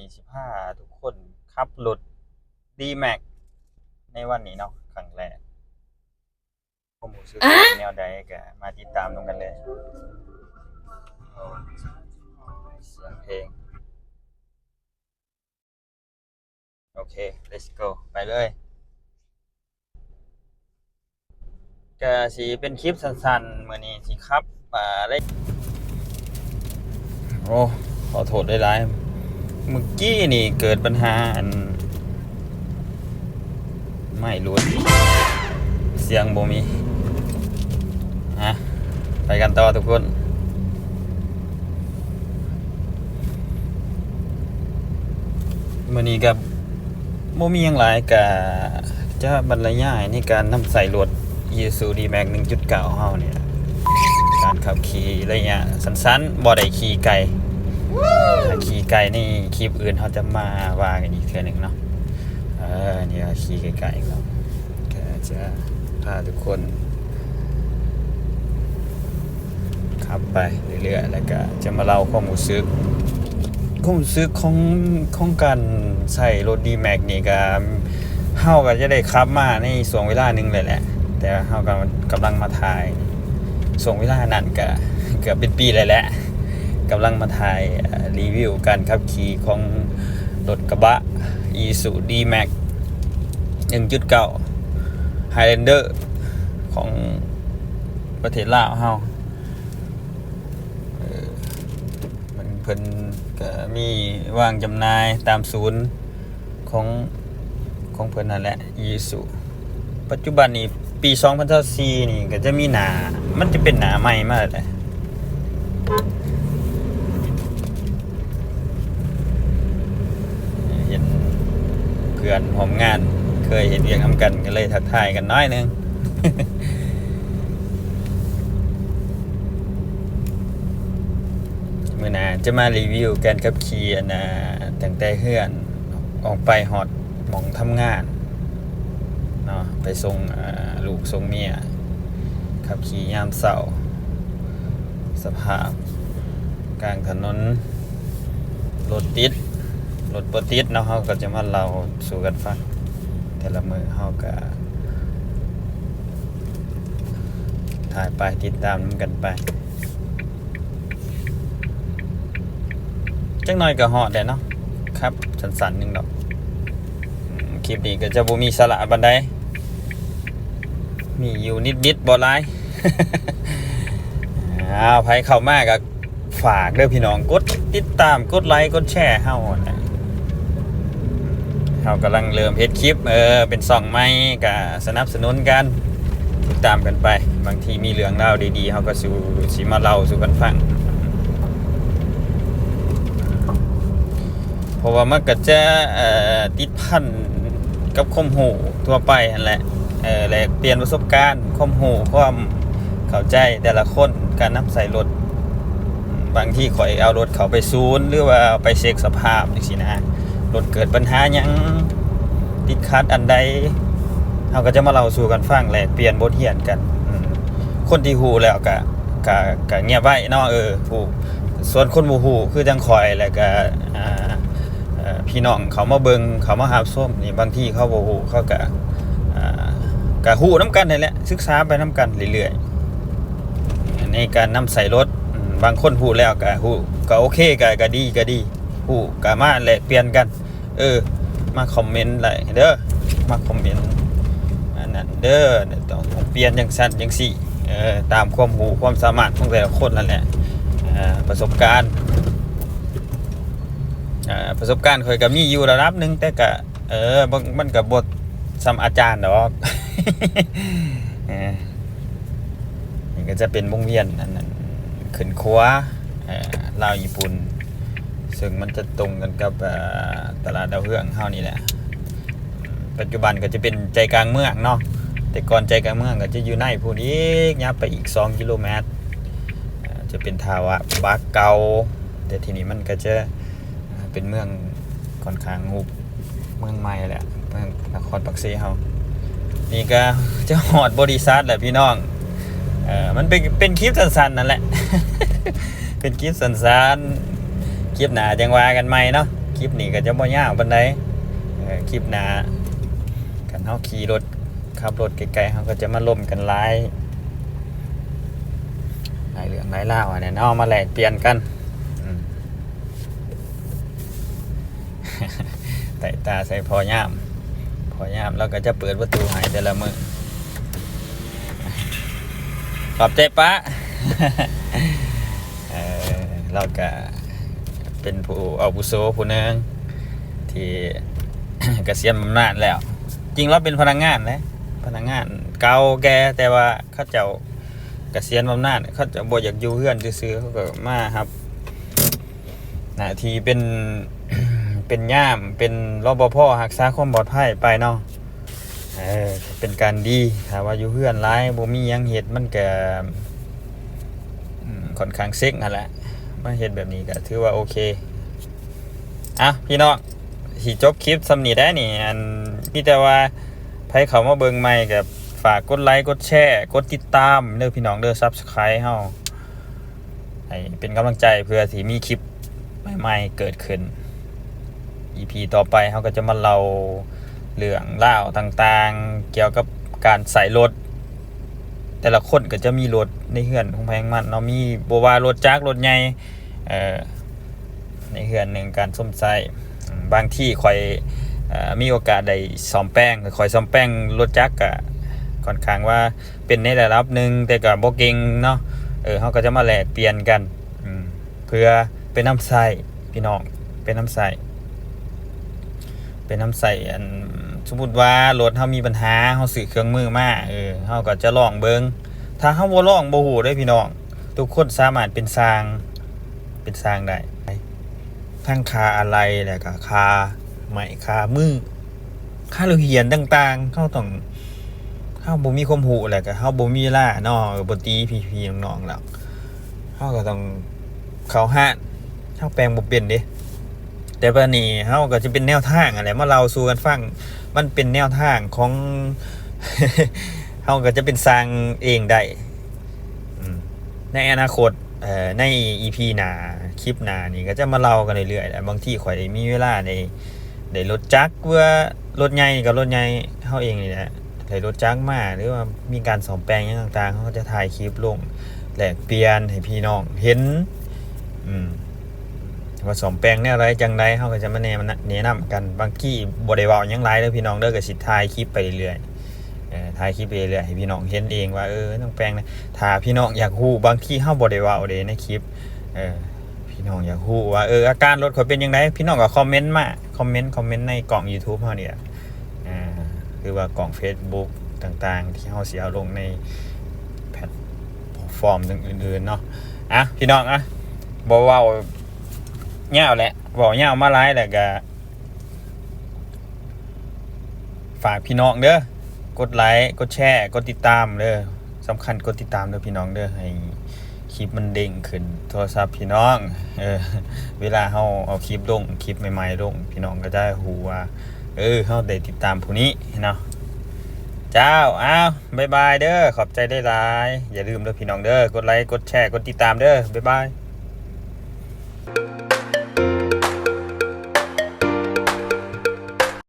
นี้สิพาทุกคนขับรถ D-Max ในวันนี้เนาะครั้งแรกผมรู้สึกเป็นแนวใดก็มาติดตามตรงกันเลยเสียงเพลงโอเค let's go ไปเลยก็สิเป็นคลิปสั้นๆมื้อนี้สิครับได้โอ้ขอโทษหลายๆเมื่อกี้นี่เกิดปัญหาไม่รู้เสียงบ่มีไปกันต่อทุกคนมื้อนี้ก็บ่มีหยังหลายก็จะบรรยายในการนำใส่รถ Isuzu D-Max 1.9 เฮาเนี่ยการขับขี่ระยะสั้นๆบ่ได้ขี่ไกลถ้าขี่ไกลนี่คลิปอื่นเขาจะมาว่ากันอีกเทื่อนึงเนาะนี่ก็ขี่ไกลๆครับก็จะพาทุกคนขับไปเรื่อยๆแล้วก็จะมาเล่าความรู้สึกของการใส่รถ D-Max นี่ก็เฮาก็จะได้ขับมาในช่วงเวลานึงเลยแหละแต่เฮาก็กำลังมาถ่ายช่วงเวลานั้นก็เกือบเป็นปีเลยแหละกำลังมาถ่ายรีวิวการขับขี่ของรถกระบะ Isuzu D-Max 1.9 Highlander ของประเทศลาวเฮามันเพิ่นก็มีวางจำหน่ายตามศูนย์ของเพิ่นนั่นแหละ Isuzu ปัจจุบันนี้ปี2024นี่ก็จะมีหนามันจะเป็นหนาใหม่มาแล้วเห็นเพื่อนพร้อมงานเคยเห็นเรียงทำกันก็เลยทักทายกันน้อยนึง มื้อหน้าจะมารีวิวการขับขี่ตั้งแต่เฮือนออกไปฮอดหม่องทำงานเนาะไปส่งลูกส่งเมียขับขี่ยามเช้าสภาพกลางถนนรถติดรถบ่ติดเนาะเฮาก็จะมาเล่าสู่กันฟังแต่ละมื้อเฮาก็ถ่ายไปติดตามกันไปจักหน่อยก็ฮอดได้เนาะครับสั้นๆนึงดอกคลิปนี้ก็จะบ่มีสาระปานใดมีอยู่นิดๆบ่หลาย ไผเข้ามาก็ฝากเด้อพี่น้องกดติดตามกดไลค์กดแชร์เฮานะเฮากำลังเริ่มเฮ็ดคลิปเป็นช่องใหม่ก็สนับสนุนกันติดตามกันไปบางทีมีเรื่องราวดีๆเฮาก็สิมาเล่าสู่กันฟังเพราะว่ามันก็จะติดพันกับความรู้ทั่วไปนั่นแหละแลกเปลี่ยนประสบการณ์ความรู้ความเข้าใจแต่ละคนการนำใส่รถบางที่ข่อยเอารถเขาไปศูนย์หรือว่าไปเช็คสภาพจังซี่นะรถเกิดปัญหาหยังติดขัดอันใดเฮาก็จะมาเล่าสู่กันฟังแลกเปลี่ยนบทเรียนกันคนที่ฮู้แล้วก็เงียบไว้เนาะผู้ส่วนคนบ่ฮู้คือจังข่อยแล้วก็พี่น้องเขามาเบิ่งเขามาหาส้มนี่บางทีเขาบ่ฮู้เขาก็ฮู้นำกันนั่นแหละศึกษาไปนำกันเรื่อยๆในการนำใส่รถบางคนฮู้แล้วก็ฮู้ก็โอเคก็ดีฮู้ก็มาแลกเปลี่ยนกันมาคอมเมนต์ได้เด้อมาคอมเมนต์อันนั้นเด้อต้องเปลี่ยนจังซั่นจังซี่ตามความรู้ความสามารถของแต่ละคนนั่นแหละประสบการณ์ข่อยก็มีอยู่ระดับนึงแต่ก็มันก็บ่ซ้ำอาจารย์ดอก นี่ก็จะเป็นวงเวียนอันนั้นขึ้นขวาลาวญี่ปุ่นซึ่งมันจะตรงกันกับตลาดดาวเฮืองเฮานี่แหละปัจจุบันก็จะเป็นใจกลางเมืองเนาะแต่ก่อนใจกลางเมืองก็จะอยู่ในพูนอีกยับไปอีก2กิโลเมตรจะเป็นทาวะบาเกาแต่ทีนี้มันก็จะเป็นเมืองค่อนข้างงุบเมืองใหม่แหละเมืองนครปักสีเฮานี่ก็จะฮอดบริษัทแหละพี่น้องมันเป็นคลิปสั้นๆนั่นแหละ เป็นคลิปสั้นๆคลิปหน้าจังว่ากันใหม่เนาะ คลิปนี้ก็จะบ่ยาวปานใดคลิปหน้ากันเฮาขี่รถขับรถไกลๆเฮาก็จะมาล่มกันหลายเรื่องหลายราวอันนี้เนาะมาแลกเปลี่ยนกันไต่ตาใส่พอย่ามแล้วก็จะเปิดประตูให้แต่ละมื้อขอบใจป้า เราก็เป็นผู้อาวุโสผู้หนึงที่ เกษียณบำนาญแล้ว จริงเราเป็นพนักงานนะพนักงานเก่าแก่แต่ว่าเขาเจ้าเกษียณบำนาญเขาจะบ่อยากอยู่เฮือนซื่อๆเขาก็มาครับหน้าที่เป็น เป็นย่ามเป็นรปภรักษาความปลอดภัยไปเนาะเป็นการดีถ้าว่าอยู่เฮือนหลายบ่มีหยังเฮ็ดมันก็ค่อนข้างเซ็กนั่นแหละมาเฮ็ดแบบนี้ก็ถือว่าโอเคพี่น้องสิจบคลิปสำนี้ได้นี่อันพี่แต่ว่าไผเข้ามาเบิ่งใหม่ก็ฝากกดไลค์กดแชร์กดติดตามเด้อพี่น้องเด้อ Subscribe เฮาให้เป็นกำลังใจเพื่อที่มีคลิปใหม่ๆเกิดขึ้น EP ต่อไปเฮาก็จะมาเล่าเรื่องราวต่างๆเกี่ยวกับการใส่รถแต่ละคนก็จะมีรถในเฮือนของไผของมันเนาะมีบ่ว่ารถจักรรถใหญ่ในเฮือนหนึงการซ่อมใช้บางที่ข่อยมีโอกาสได้ซ่อมแป้งข่อยซ่อมแป้งรถจักรก็ค่อนข้างว่าเป็นในระดับหนึงแต่ก็บ่เก่งเนาะเฮาก็จะมาแลกเปลี่ยนกันเพื่อเป็นน้ำใช้พี่น้องเป็นน้ำใช้อันสมมุติว่ารถเฮามีปัญหาเฮาซื้อเครื่องมือมาเฮาก็จะลองเบิ่งถ้าเฮาบ่ลองบ่ฮู้เด้พี่น้องทุกคนสามารถเป็นช่างได้ทั้งค่าอะไรแล้วก็ค่าไม้ค่ามือค่าโรงเรียนต่างๆเฮาบ่มีความรู้แล้วก็เฮาบ่มีเวลาเนาะบ่ตีพี่ๆน้องๆแล้วเฮาก็ต้องเข้าห้านเฮาแปลงบ่เป็นเด้แต่บัดนี้เฮาก็จะเป็นแนวทางอะไรมาเล่าสู่กันฟังมันเป็นแนวทางของ เฮาก็จะเป็นสร้างเองได้ในอนาคตใน EP หน้าคลิปหน้านี่ก็จะมาเล่ากันเรื่อยๆแหละบางทีข่อยได้มีเวลาได้รถจักรว่ารถใหญ่กับรถใหญ่เฮาเองนี่แหละได้รถจักรมาหรือว่ามีการซ่อมแปลงหยังต่างๆเฮาก็จะถ่ายคลิปลงแลกเปลี่ยนให้พี่น้องเห็นว่าซ่อมแปลงแนวไรจังไดเฮาก็จะมาแนะนำกันบางทีบ่ได้เว้าหยังหลายเด้อพี่น้องเด้อก็สิถ่ายคลิปไปเรื่อยๆถ่ายคลิปไปเรื่อยๆให้พี่น้องเห็นเองว่าต้องแปลงนะถ้าพี่น้องอยากฮู้บางทีเฮาบ่ได้เว้าเด้ในคลิปพี่น้องอยากฮู้ว่าอาการรถข่อยเป็นจังไดพี่น้องก็คอมเมนต์มาคอมเมนต์ในกล่อง YouTube เฮานี่ล่ะหรือว่ากล่อง Facebook ต่างๆที่เฮาสิเอาลงในแพลตฟอร์มอื่นๆเนาะพี่น้องบ่เว้ายาวแหละบอกยาวมาหลายแล้วก็ฝากพี่น้องเด้อกดไลค์กดแชร์กดติดตามเด้อสำคัญกดติดตามเด้อพี่น้องเด้อให้คลิปมันเด้งขึ้นโทรศัพท์พี่น้องเวลาเฮาเอาคลิปลงคลิปใหม่ๆลงพี่น้องก็ได้ฮู้ว่าเฮาได้ติดตามผู้นี้เนาะเจ้าบ๊ายบายเด้อขอบใจได้หลายอย่าลืมเด้อพี่น้องเด้อกดไลค์กดแชร์กดติดตามเด้อบ๊ายบาย